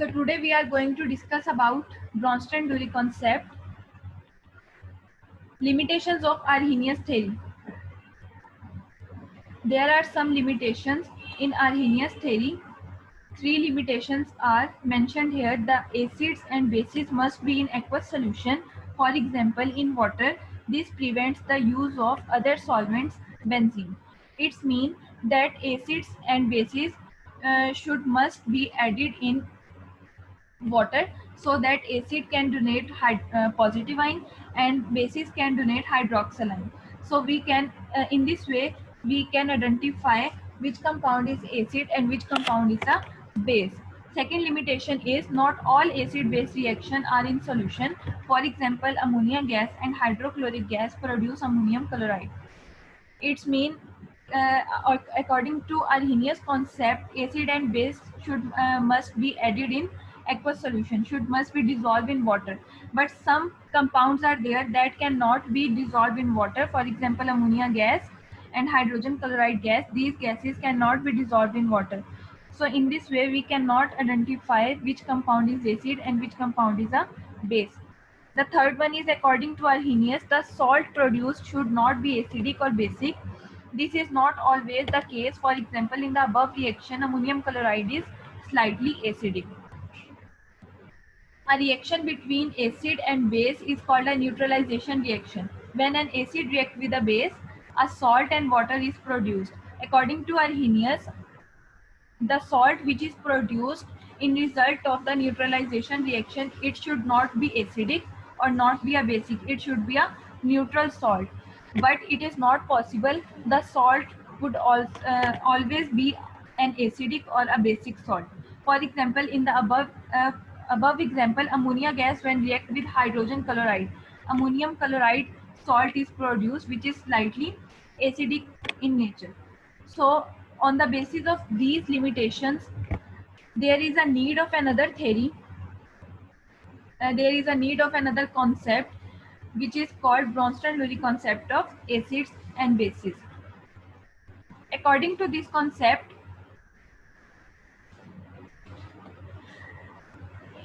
So today we are going to discuss about Bronsted-Lowry concept, limitations of Arrhenius theory. There are some limitations in Arrhenius theory. Three limitations are mentioned here. The acids and bases must be in aqueous solution. For example, in water, this prevents the use of other solvents, benzene. It means that acids and bases must be added in water so that acid can donate positive ion and bases can donate hydroxyl ion. So we can in this way we can identify which compound is acid and which compound is a base. Second limitation is not all acid base reaction are in solution. For example, ammonia gas and hydrochloric gas produce ammonium chloride. It's mean according to Arrhenius concept, acid and base must be added in aqueous solution, must be dissolved in water. But some compounds are there that cannot be dissolved in water. For example, ammonia gas and hydrogen chloride gas. These gases cannot be dissolved in water. So in this way, we cannot identify which compound is acid and which compound is a base. The third one is according to Arrhenius, the salt produced should not be acidic or basic. This is not always the case. For example, in the above reaction, ammonium chloride is slightly acidic. A reaction between acid and base is called a neutralization reaction. When an acid reacts with a base, a salt and water is produced. According to Arrhenius, the salt which is produced in result of the neutralization reaction, it should not be acidic or not be a basic. It should be a neutral salt. But it is not possible. The salt would always be an acidic or a basic salt. For example, in the above example, ammonia gas when react with hydrogen chloride, ammonium chloride salt is produced which is slightly acidic in nature. So on the basis of these limitations, there is a need of another theory. There is a need of another concept which is called Bronsted-Lowry concept of acids and bases. According to this concept,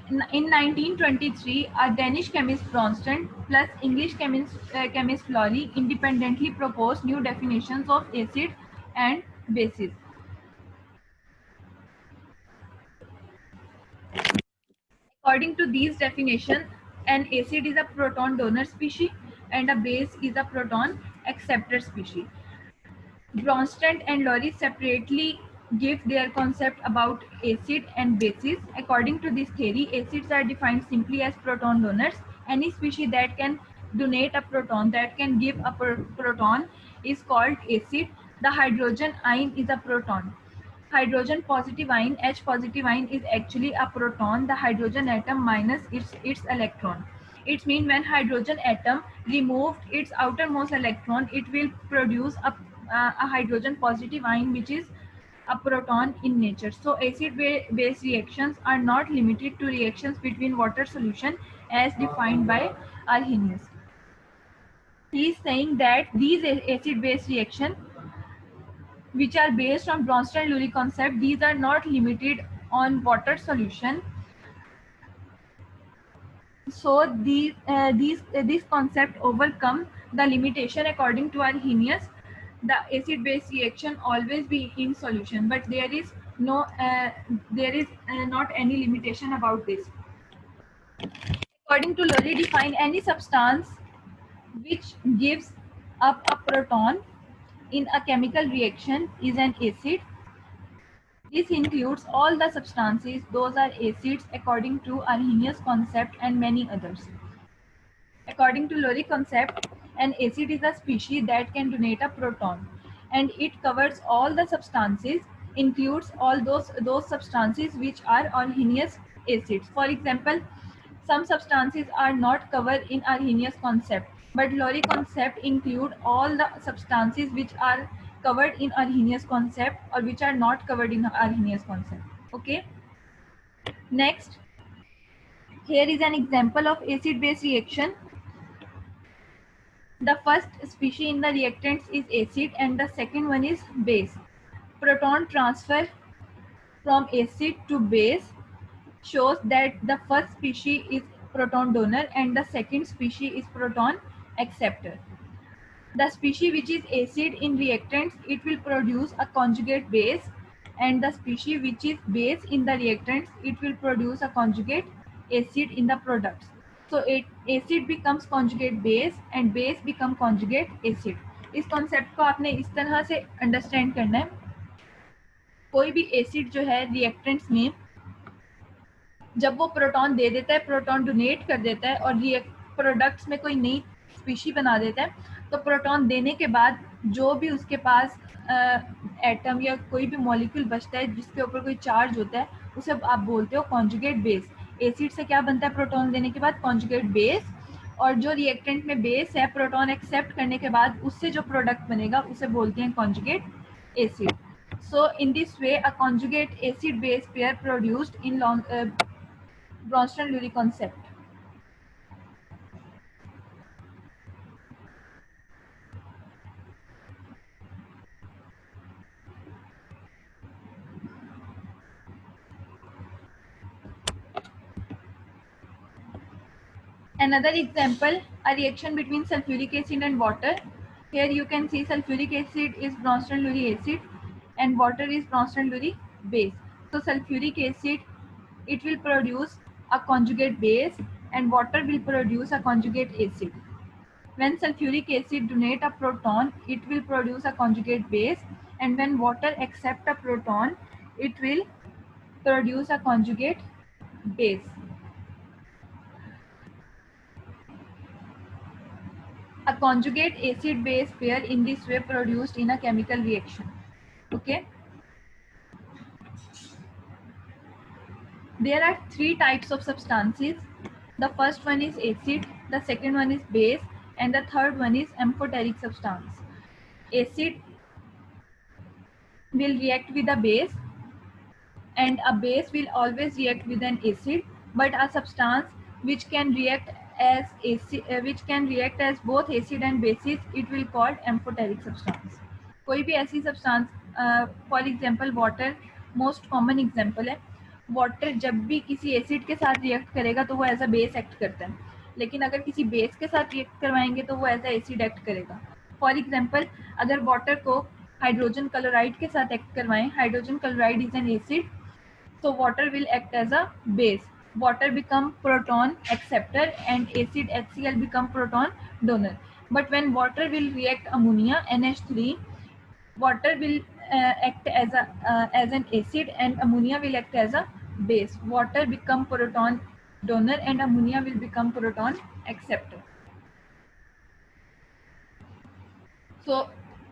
in 1923, a Danish chemist Bronsted plus English chemist Lowry independently proposed new definitions of acids and bases. According to these definitions, an acid is a proton donor species and a base is a proton acceptor species. Bronsted and Lowry separately give their concept about acid and bases. According to this theory, acids are defined simply as proton donors. Any species that can donate a proton, that can give a proton, is called acid. The hydrogen ion is a proton. Hydrogen positive ion, H positive ion, is actually a proton, the hydrogen atom minus its electron. It means when hydrogen atom removed its outermost electron, it will produce a hydrogen positive ion which is a proton in nature. So acid base reactions are not limited to reactions between water solution as defined by Arrhenius. He is saying that these acid base reactions which are based on Bronsted-Lowry concept, these are not limited on water solution. So this concept overcome the limitation. According to Arrhenius, the acid-base reaction always be in solution, but there is not any limitation about this. According to Lowry, define any substance which gives up a proton in a chemical reaction is an acid. This includes all the substances, those are acids according to Arrhenius concept and many others. According to Lowry concept, an acid is a species that can donate a proton and it covers all the substances, includes all those substances which are Arrhenius acids. For example, some substances are not covered in Arrhenius concept, but Lowry concept include all the substances which are covered in Arrhenius concept or which are not covered in Arrhenius concept. Okay. Next, here is an example of acid-base reaction. The first species in the reactants is acid and the second one is base. Proton transfer from acid to base shows that the first species is proton donor and the second species is proton acceptor. The species which is acid in reactants, it will produce a conjugate base, and the species which is base in the reactants, it will produce a conjugate acid in the products. So acid becomes conjugate base and base become conjugate acid. इस concept को आपने इस तरह से understand करना है. कोई भी एसिड जो है रिएक्टेंट्स में जब वो प्रोटॉन दे देता है, प्रोटॉन डोनेट कर देता है और प्रोडक्ट्स में कोई नई स्पीशी बना देता है, तो प्रोटॉन देने के बाद जो भी उसके पास एटम या कोई भी मॉलिक्यूल बचता है जिसके ऊपर कोई चार्ज होता है, उसे आप बोलते हो कॉन्जुगेट बेस. एसिड से क्या बनता है प्रोटॉन देने के बाद? Conjugate base. और जो रिएक्टेंट में बेस है, प्रोटॉन एक्सेप्ट करने के बाद उससे जो प्रोडक्ट बनेगा उसे बोलते हैं conjugate acid. So in this way, a conjugate acid-base pair produced in Bronston-Lurey concept. Another example, a reaction between sulfuric acid and water. Here you can see sulfuric acid is Bronston-Lurey acid and water is Bronston-Lurey base. So sulfuric acid, it will produce a conjugate base and water will produce a conjugate acid. When sulfuric acid donate a proton, it will produce a conjugate base, and when water accept a proton, it will produce a conjugate base. A conjugate acid-base pair in this way produced in a chemical reaction. Okay. There are three types of substances. The first one is acid, the second one is base, and the third one is amphoteric substance. Acid will react with a base, and a base will always react with an acid, but a substance which can react as acid, which can react as both acid and bases, it will called amphoteric substance. कोई भी ऐसी substance, for example water, most common example है. Water जब भी किसी acid के साथ react करेगा तो वो एज अ बेस एक्ट करता है, लेकिन अगर किसी बेस के साथ रिएक्ट करवाएंगे तो वो एज अ एसिड एक्ट करेगा. फॉर एग्जांपल, अगर वाटर को हाइड्रोजन क्लोराइड के साथ एक्ट करवाएं, hydrogen chloride is an acid, so water will act as a base. Water become proton acceptor and acid HCl become proton donor. But when water will react ammonia NH3, water will act as an acid and ammonia will act as a base. Water become proton donor and ammonia will become proton acceptor. So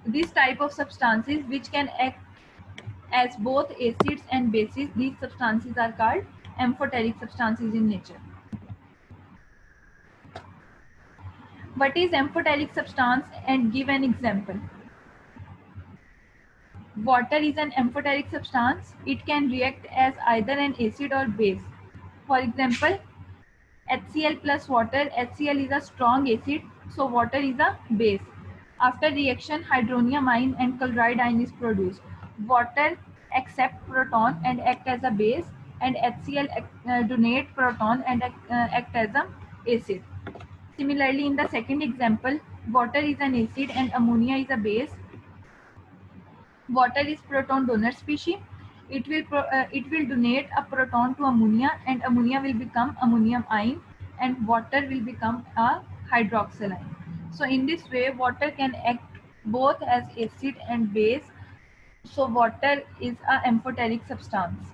this type of substances which can act as both acids and bases, these substances are called amphoteric substances in nature. What is amphoteric substance, and give an example? Water is an amphoteric substance. It can react as either an acid or base. For example, HCl plus water. HCl is a strong acid, so water is a base. After reaction, hydronium ion and chloride ion is produced. Water accept proton and act as a base, and HCl donate proton and act as a acid. Similarly, in the second example, water is an acid and ammonia is a base. Water is proton donor species. It will donate a proton to ammonia, and ammonia will become ammonium ion, and water will become a hydroxyl ion. So in this way, water can act both as acid and base. So water is a amphoteric substance.